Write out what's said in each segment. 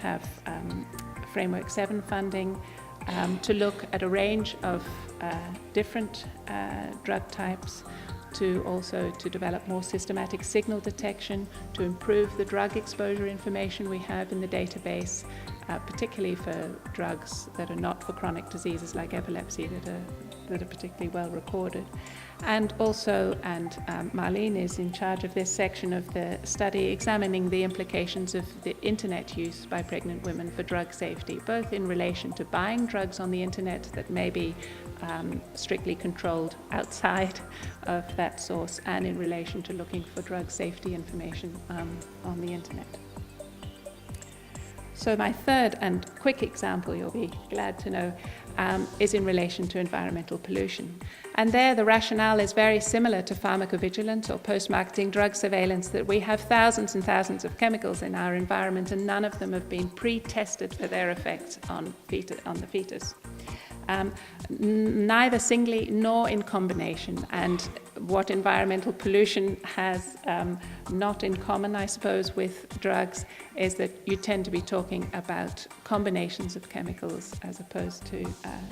have Framework 7 funding to look at a range of different drug types, to develop more systematic signal detection, to improve the drug exposure information we have in the database, particularly for drugs that are not for chronic diseases like epilepsy that are particularly well recorded. And also, Marlene is in charge of this section of the study examining the implications of the internet use by pregnant women for drug safety, both in relation to buying drugs on the internet that may be strictly controlled outside of that source, and in relation to looking for drug safety information on the internet. So my third and quick example, you'll be glad to know, is in relation to environmental pollution. And there the rationale is very similar to pharmacovigilance or post-marketing drug surveillance, that we have thousands and thousands of chemicals in our environment and none of them have been pre-tested for their effects on the fetus. Neither singly nor in combination. And what environmental pollution has not in common, I suppose, with drugs is that you tend to be talking about combinations of chemicals as opposed to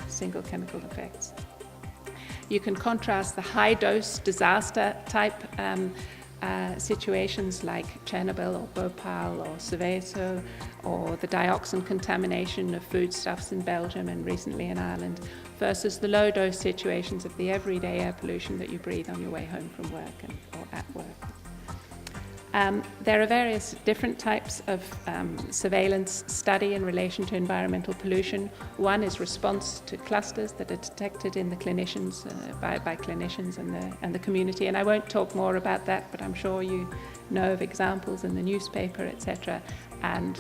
single chemical effects. You can contrast the high-dose disaster type situations like Chernobyl or Bhopal or Seveso, or the dioxin contamination of foodstuffs in Belgium and recently in Ireland, versus the low-dose situations of the everyday air pollution that you breathe on your way home from work or at work. There are various different types of surveillance study in relation to environmental pollution. One is response to clusters that are detected in the clinicians, by clinicians and the community. And I won't talk more about that, but I'm sure you know of examples in the newspaper, etc. And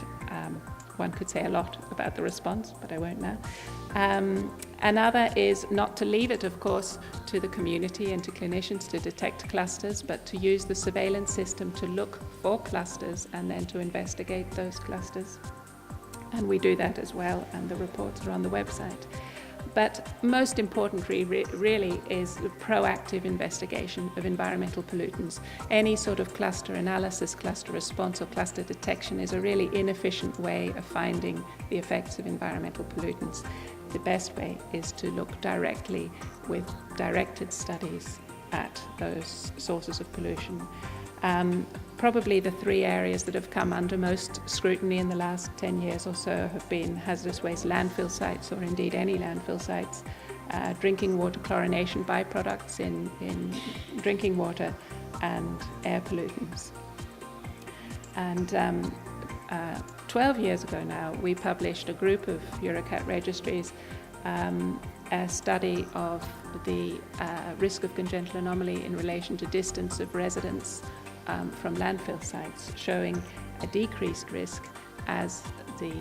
one could say a lot about the response, but I won't now. Another is not to leave it, of course, to the community and to clinicians to detect clusters, but to use the surveillance system to look for clusters and then to investigate those clusters. And we do that as well, and the reports are on the website. But most importantly, really, is the proactive investigation of environmental pollutants. Any sort of cluster analysis, cluster response, or cluster detection is a really inefficient way of finding the effects of environmental pollutants. The best way is to look directly with directed studies at those sources of pollution. Probably the three areas that have come under most scrutiny in the last 10 years or so have been hazardous waste landfill sites, or indeed any landfill sites, drinking water chlorination byproducts in drinking water, and air pollutants. And 12 years ago now, we published, a group of Eurocat registries, a study of the risk of congenital anomaly in relation to distance of residents from landfill sites, showing a decreased risk as the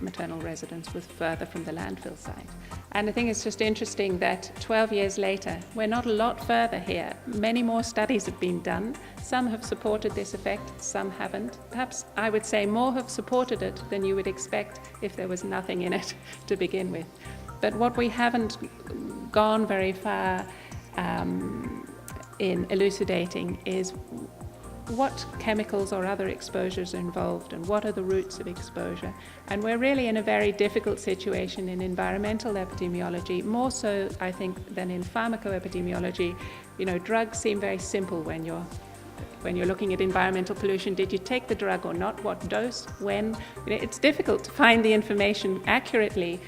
maternal residence was further from the landfill site. And I think it's just interesting that 12 years later, we're not a lot further here. Many more studies have been done. Some have supported this effect, some haven't. Perhaps I would say more have supported it than you would expect if there was nothing in it to begin with. But what we haven't gone very far in elucidating is what chemicals or other exposures are involved and what are the routes of exposure. And we're really in a very difficult situation in environmental epidemiology, more so I think than in pharmacoepidemiology. You know, drugs seem very simple when you're looking at environmental pollution. Did you take the drug or not? What dose? When? You know, it's difficult to find the information accurately,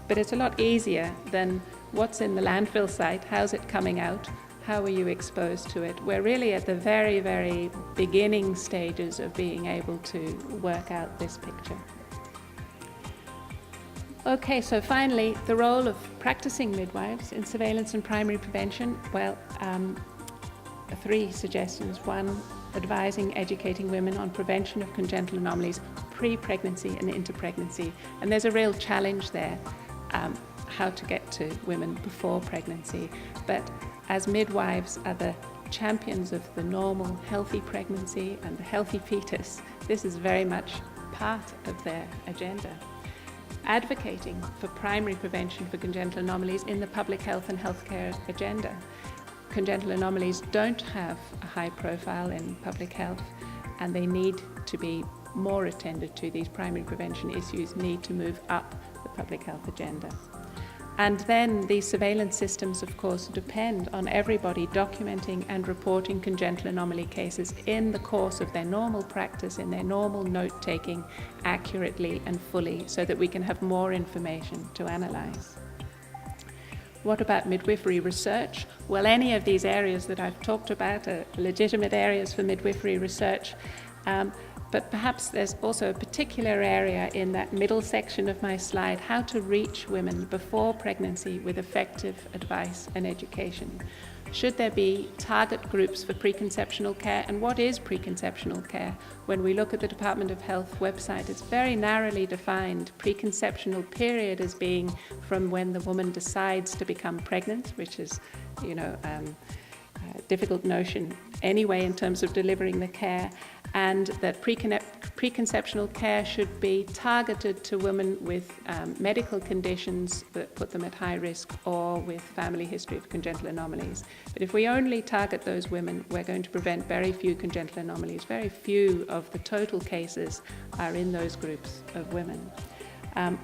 but it's a lot easier than what's in the landfill site, how's it coming out, how were you exposed to it? We're really at the very, very beginning stages of being able to work out this picture. Okay, so finally, the role of practicing midwives in surveillance and primary prevention. Well, three suggestions. One, advising, educating women on prevention of congenital anomalies pre-pregnancy and into pregnancy. And there's a real challenge there, how to get to women before pregnancy. But as midwives are the champions of the normal, healthy pregnancy and the healthy fetus, this is very much part of their agenda. Advocating for primary prevention for congenital anomalies in the public health and healthcare agenda. Congenital anomalies don't have a high profile in public health, and they need to be more attended to. These primary prevention issues need to move up the public health agenda. And then these surveillance systems, of course, depend on everybody documenting and reporting congenital anomaly cases in the course of their normal practice, in their normal note-taking, accurately and fully, so that we can have more information to analyse. What about midwifery research? Well, any of these areas that I've talked about are legitimate areas for midwifery research. But perhaps there's also a particular area in that middle section of my slide, how to reach women before pregnancy with effective advice and education. Should there be target groups for preconceptional care? And what is preconceptional care? When we look at the Department of Health website, it's very narrowly defined. Preconceptional period as being from when the woman decides to become pregnant, which is, a difficult notion anyway in terms of delivering the care, and that preconceptional care should be targeted to women with medical conditions that put them at high risk or with family history of congenital anomalies. But if we only target those women, we're going to prevent very few congenital anomalies. Very few of the total cases are in those groups of women.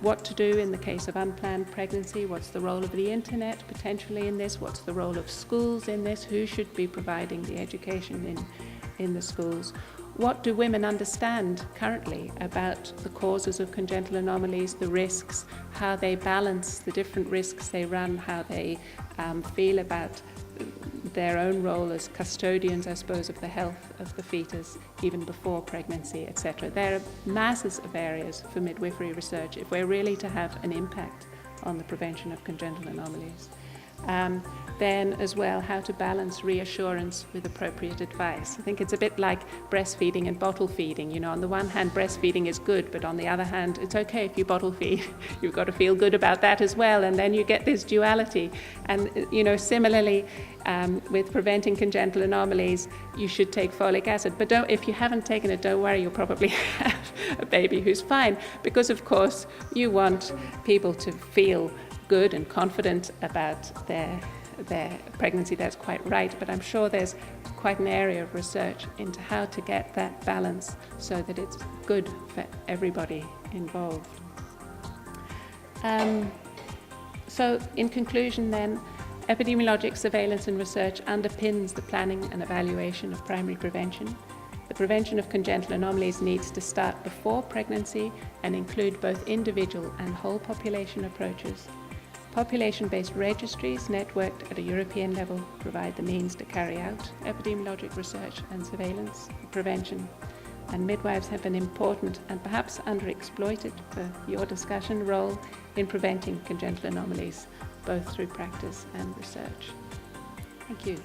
What to do in the case of unplanned pregnancy? What's the role of the internet potentially in this? What's the role of schools in this? Who should be providing the education in the schools? What do women understand currently about the causes of congenital anomalies, the risks, how they balance the different risks they run, how they feel about their own role as custodians, I suppose, of the health of the fetus, even before pregnancy, etc. There are masses of areas for midwifery research if we're really to have an impact on the prevention of congenital anomalies. Then as well, how to balance reassurance with appropriate advice. I think it's a bit like breastfeeding and bottle feeding. On the one hand, breastfeeding is good, but on the other hand, it's okay if you bottle feed. You've got to feel good about that as well, and then you get this duality. And, similarly, with preventing congenital anomalies, you should take folic acid. But if you haven't taken it, don't worry, you'll probably have a baby who's fine, because, of course, you want people to feel good and confident about their pregnancy. That's quite right, but I'm sure there's quite an area of research into how to get that balance so that it's good for everybody involved. So in conclusion then, epidemiologic surveillance and research underpins the planning and evaluation of primary prevention. The prevention of congenital anomalies needs to start before pregnancy and include both individual and whole population approaches. Population-based registries networked at a European level provide the means to carry out epidemiologic research and surveillance prevention. And midwives have an important and perhaps underexploited, for your discussion, role in preventing congenital anomalies, both through practice and research. Thank you.